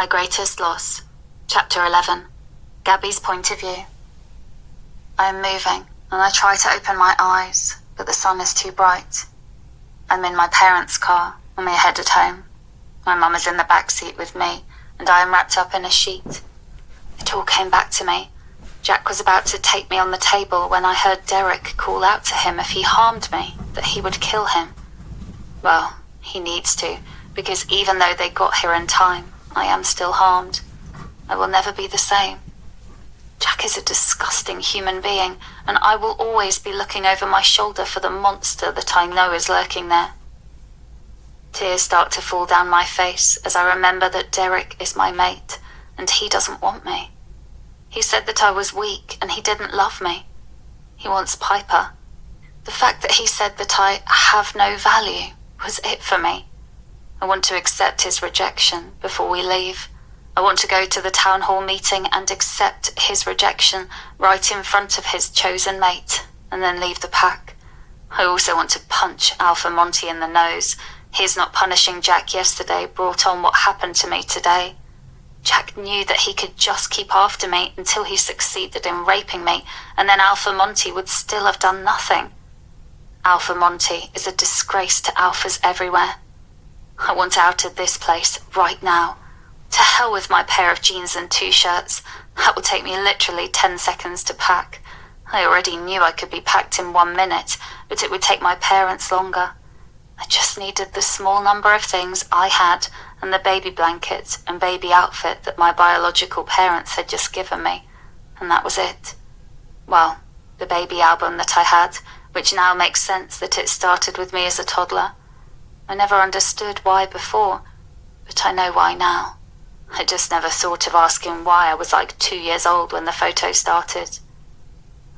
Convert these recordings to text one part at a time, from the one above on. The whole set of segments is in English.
My Greatest Loss, Chapter 11, Gabby's Point of View. I am moving, and I try to open my eyes, but the sun is too bright. I'm in my parents' car, and we are headed home. My mum is in the back seat with me, and I am wrapped up in a sheet. It all came back to me. Jack was about to take me on the table when I heard Derek call out to him if he harmed me, that he would kill him. Well, he needs to, because even though they got here in time, I am still harmed. I will never be the same. Jack is a disgusting human being, and I will always be looking over my shoulder for the monster that I know is lurking there. Tears start to fall down my face as I remember that Derek is my mate, and he doesn't want me. He said that I was weak and he didn't love me. He wants Piper. The fact that he said that I have no value was it for me. I want to accept his rejection before we leave. I want to go to the town hall meeting and accept his rejection right in front of his chosen mate, and then leave the pack. I also want to punch Alpha Monty in the nose. His not punishing Jack yesterday brought on what happened to me today. Jack knew that he could just keep after me until he succeeded in raping me, and then Alpha Monty would still have done nothing. Alpha Monty is a disgrace to alphas everywhere. I want out of this place right now. To hell with my pair of jeans and 2 shirts. That will take me literally 10 seconds to pack. I already knew I could be packed in 1 minute, but it would take my parents longer. I just needed the small number of things I had and the baby blanket and baby outfit that my biological parents had just given me, and that was it. Well, the baby album that I had, which now makes sense that it started with me as a toddler. I never understood why before, but I know why now. I just never thought of asking why I was like 2 years old when the photo started.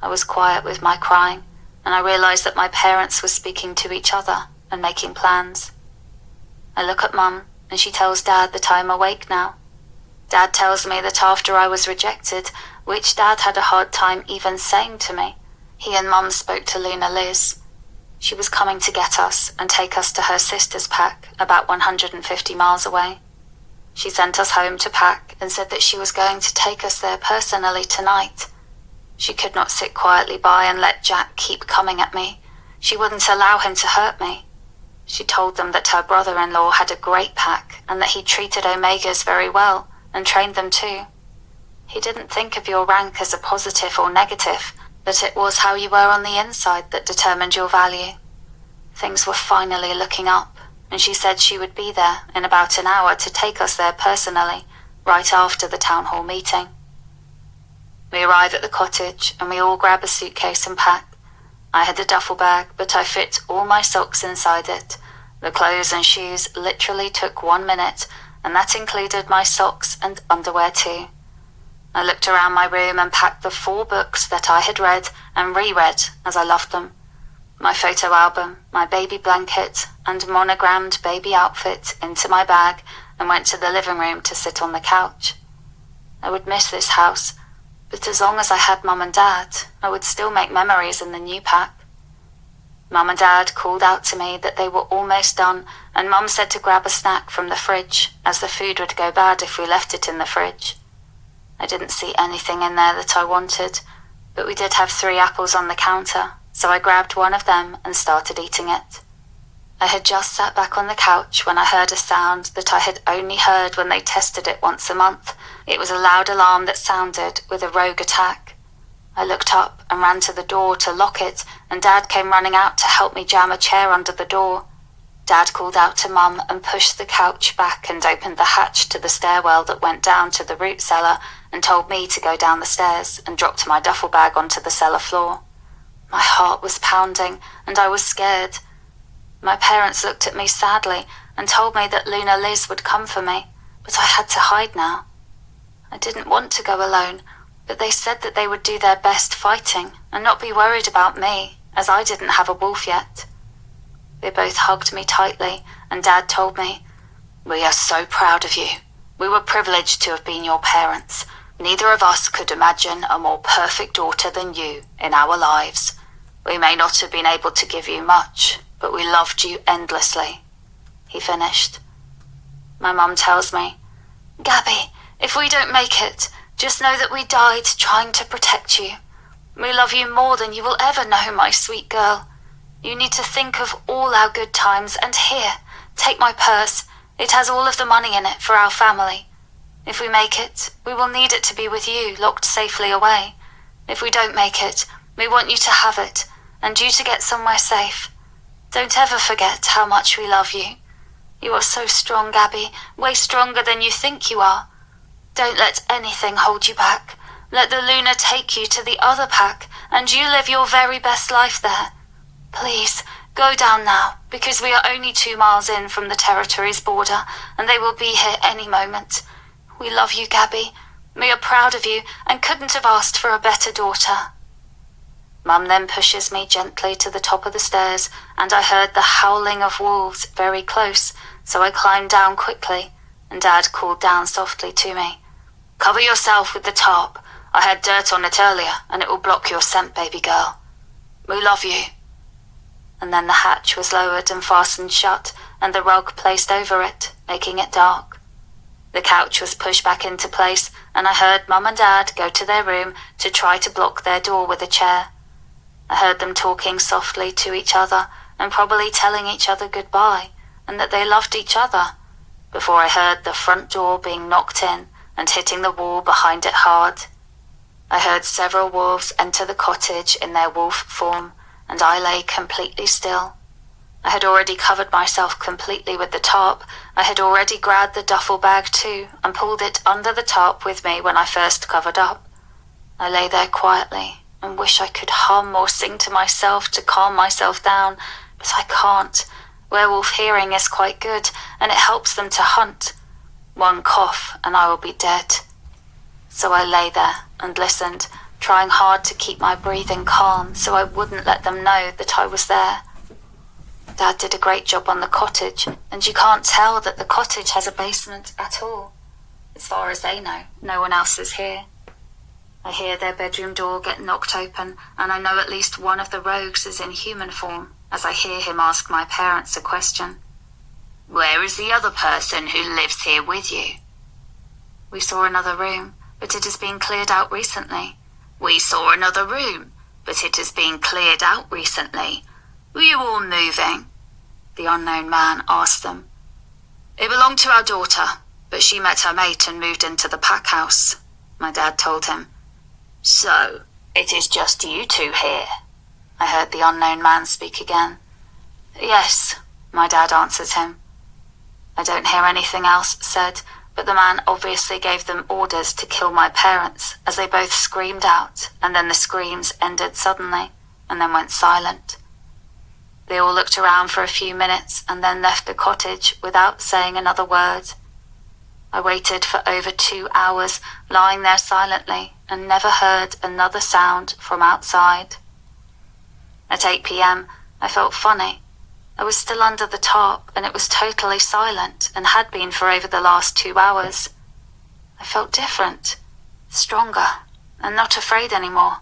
I was quiet with my crying, and I realized that my parents were speaking to each other and making plans. I look at Mum, and she tells Dad that I am awake now. Dad tells me that after I was rejected, which Dad had a hard time even saying to me, he and Mum spoke to Luna Liz. She was coming to get us and take us to her sister's pack, about 150 miles away. She sent us home to pack and said that she was going to take us there personally tonight. She could not sit quietly by and let Jack keep coming at me. She wouldn't allow him to hurt me. She told them that her brother-in-law had a great pack and that he treated Omegas very well and trained them too. He didn't think of your rank as a positive or negative, that it was how you were on the inside that determined your value. Things were finally looking up, and she said she would be there in about an hour to take us there personally, right after the town hall meeting. We arrive at the cottage, and we all grab a suitcase and pack. I had a duffel bag, but I fit all my socks inside it. The clothes and shoes literally took 1 minute, and that included my socks and underwear too. I looked around my room and packed the 4 books that I had read and reread as I loved them. My photo album, my baby blanket, and monogrammed baby outfit into my bag and went to the living room to sit on the couch. I would miss this house, but as long as I had Mum and Dad, I would still make memories in the new pack. Mum and Dad called out to me that they were almost done, and Mum said to grab a snack from the fridge, as the food would go bad if we left it in the fridge. I didn't see anything in there that I wanted, but we did have 3 apples on the counter, so I grabbed one of them and started eating it. I had just sat back on the couch when I heard a sound that I had only heard when they tested it once a month. It was a loud alarm that sounded with a rogue attack. I looked up and ran to the door to lock it, and Dad came running out to help me jam a chair under the door. Dad called out to Mum and pushed the couch back and opened the hatch to the stairwell that went down to the root cellar and told me to go down the stairs and dropped my duffel bag onto the cellar floor. My heart was pounding and I was scared. My parents looked at me sadly and told me that Luna Liz would come for me, but I had to hide now. I didn't want to go alone, but they said that they would do their best fighting and not be worried about me, as I didn't have a wolf yet. They both hugged me tightly, and Dad told me, "We are so proud of you. We were privileged to have been your parents. Neither of us could imagine a more perfect daughter than you in our lives. We may not have been able to give you much, but we loved you endlessly," he finished. My mum tells me, Gabby, if we don't make it, just know that we died trying to protect you. We love you more than you will ever know, my sweet girl. You need to think of all our good times, and here, take my purse. It has all of the money in it for our family. If we make it, we will need it to be with you, locked safely away. If we don't make it, we want you to have it, and you to get somewhere safe. Don't ever forget how much we love you. You are so strong, Gabby, way stronger than you think you are. Don't let anything hold you back. Let the Luna take you to the other pack, and you live your very best life there. Please, go down now, because we are only 2 miles in from the territory's border, and they will be here any moment. We love you, Gabby. We are proud of you, and couldn't have asked for a better daughter. Mum then pushes me gently to the top of the stairs, and I heard the howling of wolves very close, so I climbed down quickly, and Dad called down softly to me. Cover yourself with the tarp. I had dirt on it earlier, and it will block your scent, baby girl. We love you. And then the hatch was lowered and fastened shut, and the rug placed over it, making it dark. The couch was pushed back into place, and I heard Mum and Dad go to their room to try to block their door with a chair. I heard them talking softly to each other, and probably telling each other goodbye, and that they loved each other, before I heard the front door being knocked in and hitting the wall behind it hard. I heard several wolves enter the cottage in their wolf form, and I lay completely still. I had already covered myself completely with the tarp. I had already grabbed the duffel bag too, and pulled it under the tarp with me when I first covered up. I lay there quietly, and wish I could hum or sing to myself to calm myself down, but I can't. Werewolf hearing is quite good, and it helps them to hunt. One cough, and I will be dead. So I lay there and listened, trying hard to keep my breathing calm so I wouldn't let them know that I was there. Dad did a great job on the cottage, and you can't tell that the cottage has a basement at all. As far as they know, no one else is here. I hear their bedroom door get knocked open, and I know at least one of the rogues is in human form, as I hear him ask my parents a question. Where is the other person who lives here with you? We saw another room, but it has been cleared out recently. We saw another room, but it has been cleared out recently. Were you all moving? The unknown man asked them. It belonged to our daughter, but she met her mate and moved into the pack house, my dad told him. So, it is just you two here? I heard the unknown man speak again. Yes, my dad answers him. I don't hear anything else said, but the man obviously gave them orders to kill my parents, as they both screamed out, and then the screams ended suddenly, and then went silent. They all looked around for a few minutes, and then left the cottage without saying another word. I waited for over 2 hours, lying there silently, and never heard another sound from outside. At 8 p.m, I felt funny. I was still under the tarp, and it was totally silent, and had been for over the last 2 hours. I felt different, stronger, and not afraid anymore.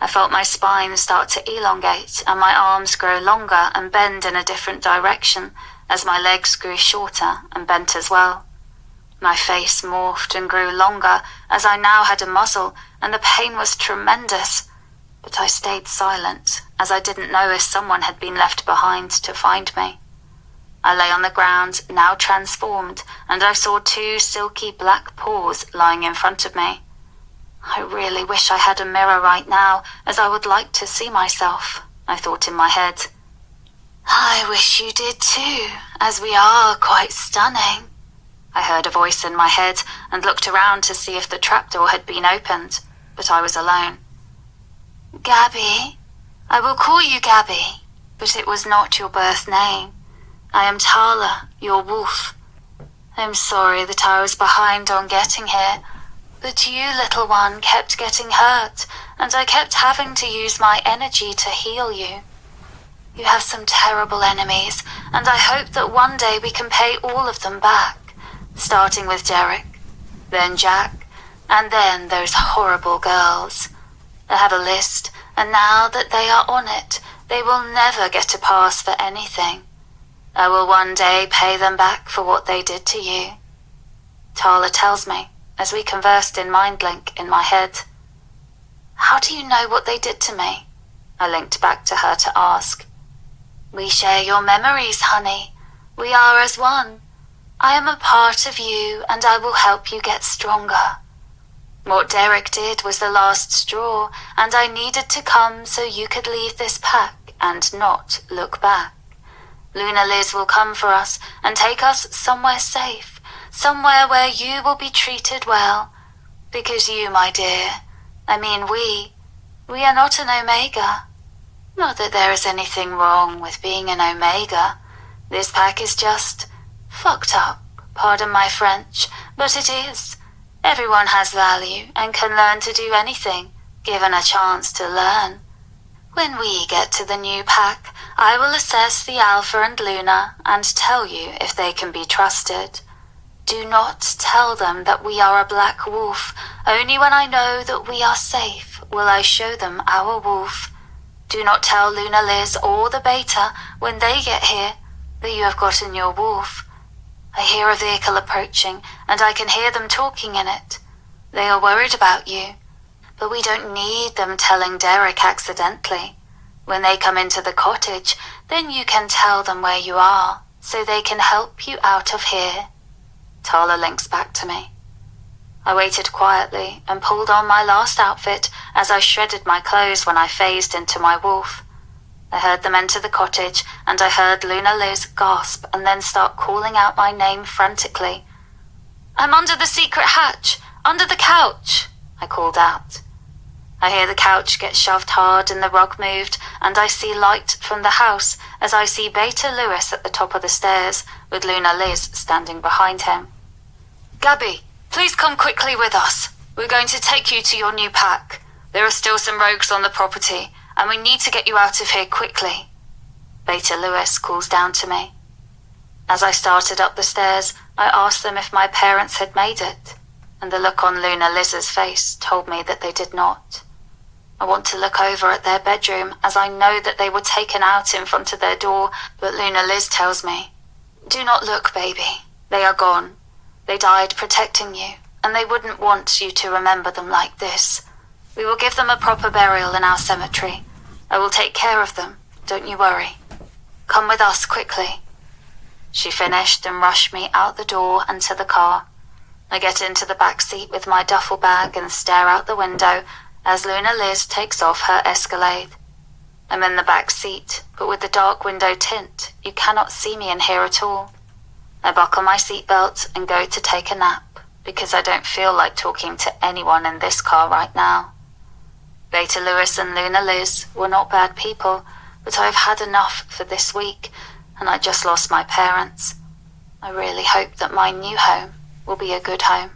I felt my spine start to elongate, and my arms grow longer and bend in a different direction, as my legs grew shorter and bent as well. My face morphed and grew longer, as I now had a muzzle, and the pain was tremendous. But I stayed silent, as I didn't know if someone had been left behind to find me. I lay on the ground, now transformed, and I saw 2 silky black paws lying in front of me. I really wish I had a mirror right now, as I would like to see myself, I thought in my head. I wish you did too, as we are quite stunning. I heard a voice in my head and looked around to see if the trapdoor had been opened, but I was alone. Gabby, I will call you Gabby, but it was not your birth name. I am Tala, your wolf. I'm sorry that I was behind on getting here, but you, little one, kept getting hurt, and I kept having to use my energy to heal you. You have some terrible enemies, and I hope that one day we can pay all of them back. Starting with Derek, then Jack, and then those horrible girls. I have a list, and now that they are on it, they will never get a pass for anything. I will one day pay them back for what they did to you. Tala tells me, as we conversed in MindLink in my head. How do you know what they did to me? I linked back to her to ask. We share your memories, honey. We are as one. I am a part of you, and I will help you get stronger. What Derek did was the last straw, and I needed to come so you could leave this pack and not look back. Luna Liz will come for us and take us somewhere safe, somewhere where you will be treated well. Because you, my dear, we are not an Omega. Not that there is anything wrong with being an Omega. This pack is just fucked up, pardon my French, but it is. Everyone has value and can learn to do anything, given a chance to learn. When we get to the new pack, I will assess the Alpha and Luna and tell you if they can be trusted. Do not tell them that we are a black wolf. Only when I know that we are safe will I show them our wolf. Do not tell Luna Liz or the Beta when they get here that you have gotten your wolf. I hear a vehicle approaching and I can hear them talking in it. They are worried about you, but we don't need them telling Derek accidentally. When they come into the cottage, then you can tell them where you are so they can help you out of here. Tala links back to me. I waited quietly and pulled on my last outfit as I shredded my clothes when I phased into my wolf. I heard them enter the cottage and I heard Luna Liz gasp and then start calling out my name frantically. I'm under the secret hatch, under the couch, I called out. I hear the couch get shoved hard and the rug moved, and I see light from the house as I see Beta Lewis at the top of the stairs with Luna Liz standing behind him. Gabby, please come quickly with us. We're going to take you to your new pack. There are still some rogues on the property, and we need to get you out of here quickly. Beta Lewis calls down to me. As I started up the stairs, I asked them if my parents had made it, and the look on Luna Liz's face told me that they did not. I want to look over at their bedroom as I know that they were taken out in front of their door, but Luna Liz tells me, do not look, baby. They are gone. They died protecting you, and they wouldn't want you to remember them like this. We will give them a proper burial in our cemetery. I will take care of them, don't you worry. Come with us quickly. She finished and rushed me out the door and to the car. I get into the back seat with my duffel bag and stare out the window as Luna Liz takes off her Escalade. I'm in the back seat, but with the dark window tint, you cannot see me in here at all. I buckle my seatbelt and go to take a nap because I don't feel like talking to anyone in this car right now. Beta Lewis and Luna Liz were not bad people, but I've had enough for this week, and I just lost my parents. I really hope that my new home will be a good home.